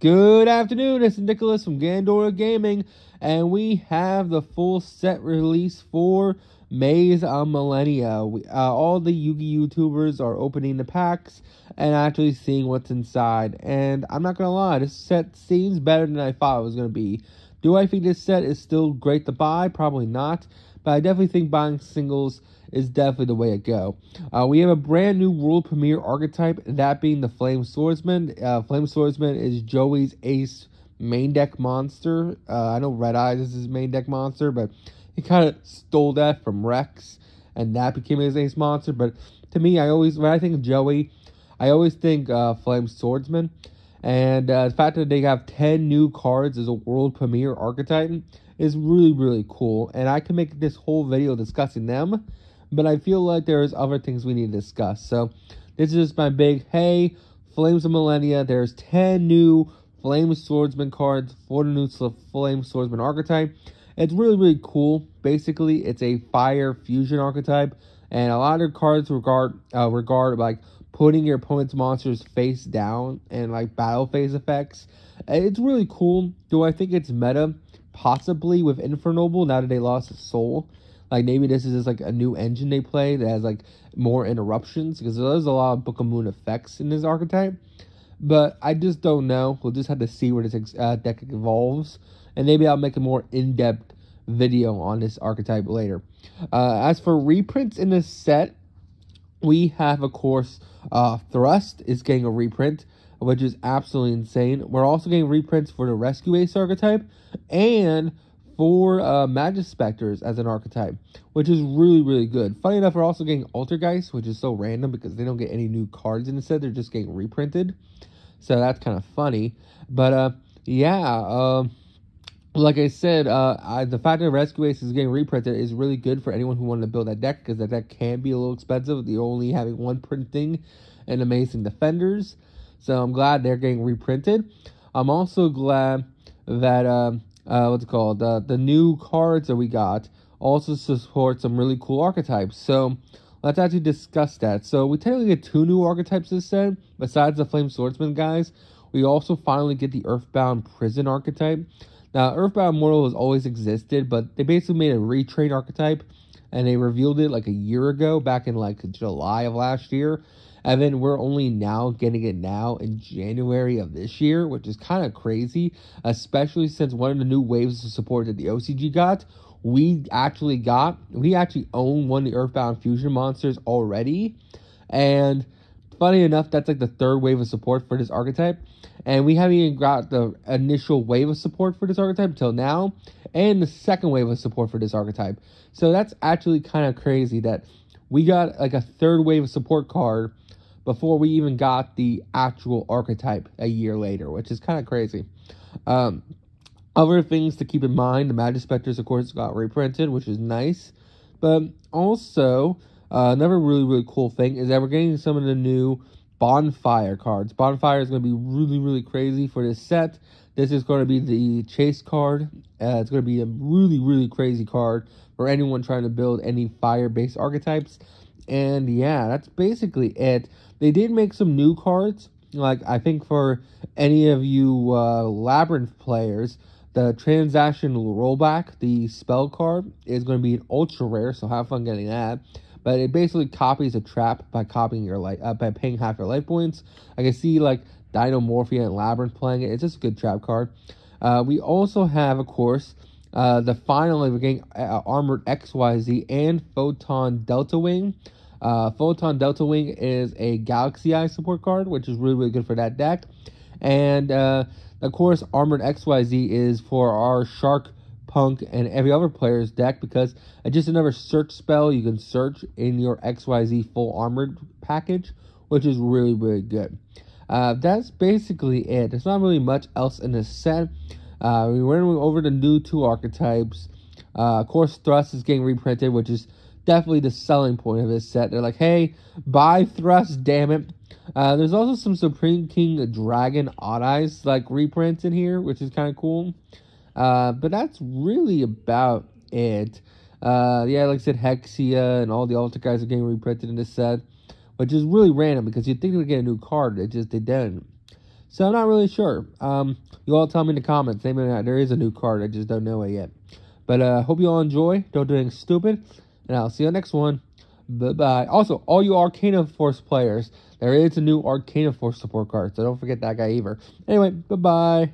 Good afternoon, this is Nicholas from Gandora Gaming, and we have the full set release for Maze on Millennia. All the Yu-Gi YouTubers are opening the packs and actually seeing what's inside, and I'm not gonna lie, this set seems better than I thought it was gonna be. Do I think this set is still great to buy? Probably not, but I definitely think buying singles is definitely the way to go. We have a brand new world premiere archetype, that being the Flame Swordsman. Flame Swordsman is Joey's ace main deck monster. I know Red Eyes is his main deck monster, but he kind of stole that from Rex, and that became his ace monster. But to me, when I think of Joey, I always think Flame Swordsman. And the fact that they have 10 new cards as a world premiere archetype is really, really cool. And I can make this whole video discussing them, but I feel like there's other things we need to discuss. So this is just my big, hey, Flames of Millennia, there's 10 new Flame Swordsman cards for the new Flame Swordsman archetype. It's really, really cool. Basically, it's a fire fusion archetype, and a lot of cards regard like putting your opponent's monsters face down and like battle phase effects. It's really cool. Do I think it's meta? Possibly with Infernoble, now that they lost its soul. Like, maybe this is just like a new engine they play that has like more interruptions, because there's a lot of Book of Moon effects in this archetype. But I just don't know. We'll just have to see where this deck evolves, and maybe I'll make a more in-depth video on this archetype later. As for reprints in this set, we have, of course, Thrust is getting a reprint, which is absolutely insane. We're also getting reprints for the Rescue Ace archetype and for Magic Specters as an archetype, which is really, really good. Funny enough, we're also getting Altergeist, which is so random because they don't get any new cards in the set. They're just getting reprinted. So that's kind of funny. But, yeah, like I said, the fact that Rescue Ace is getting reprinted is really good for anyone who wanted to build that deck, because that deck can be a little expensive. They're only having one printing and Amazing Defenders. So I'm glad they're getting reprinted. I'm also glad that, the new cards that we got also support some really cool archetypes. So let's actually discuss that. So we technically get 2 new archetypes this set. Besides the Flame Swordsman guys, we also finally get the Earthbound Prison archetype. Now, Earthbound Mortal has always existed, but they basically made a retrain archetype, and they revealed it like a year ago, back in like July of last year. And then we're only now getting it now in January of this year, which is kind of crazy, especially since one of the new waves of support that the OCG got, we actually own one of the Earthbound Fusion monsters already. And funny enough, that's like the 3rd wave of support for this archetype. And we haven't even got the initial wave of support for this archetype until now, and the 2nd wave of support for this archetype. So that's actually kind of crazy that we got like a 3rd wave of support card before we even got the actual archetype a year later, which is kind of crazy. Other things to keep in mind, the Magic Specters, of course, got reprinted, which is nice. But also, another really, really cool thing is that we're getting some of the new Bonfire cards. Bonfire is going to be really, really crazy for this set. This is going to be the Chase card. It's going to be a really, really crazy card for anyone trying to build any fire-based archetypes. And yeah, that's basically it. They did make some new cards. Like, I think for any of you Labyrinth players, the Transaction Rollback, the spell card, is going to be an ultra rare, so have fun getting that. But it basically copies a trap by copying your by paying half your life points. I can see like Dinomorphia and Labyrinth playing it. It's just a good trap card. We also have, of course, the final, we're getting Armored XYZ and Photon Delta Wing. Photon Delta Wing is a Galaxy Eye support card, which is really, really good for that deck. And, of course, Armored XYZ is for our Shark, Punk, and every other player's deck, because it's just another search spell you can search in your XYZ full armored package, which is really, really good. That's basically it. There's not really much else in this set. We went over the new 2 archetypes. Of course, Thrust is getting reprinted, which is definitely the selling point of this set. They're like, hey, buy Thrust, damn it. There's also some Supreme King Dragon Odd Eyes like reprints in here, which is kind of cool. But that's really about it. Yeah, like I said, Hexia and all the Alter guys are getting reprinted in this set, which is really random because you'd think they would get a new card. They didn't. So I'm not really sure. You all tell me in the comments. Maybe there is a new card. I just don't know it yet. But hope you all enjoy. Don't do anything stupid. And I'll see you next one. Bye-bye. Also, all you Arcana Force players, there is a new Arcana Force support card. So don't forget that guy either. Anyway, bye-bye.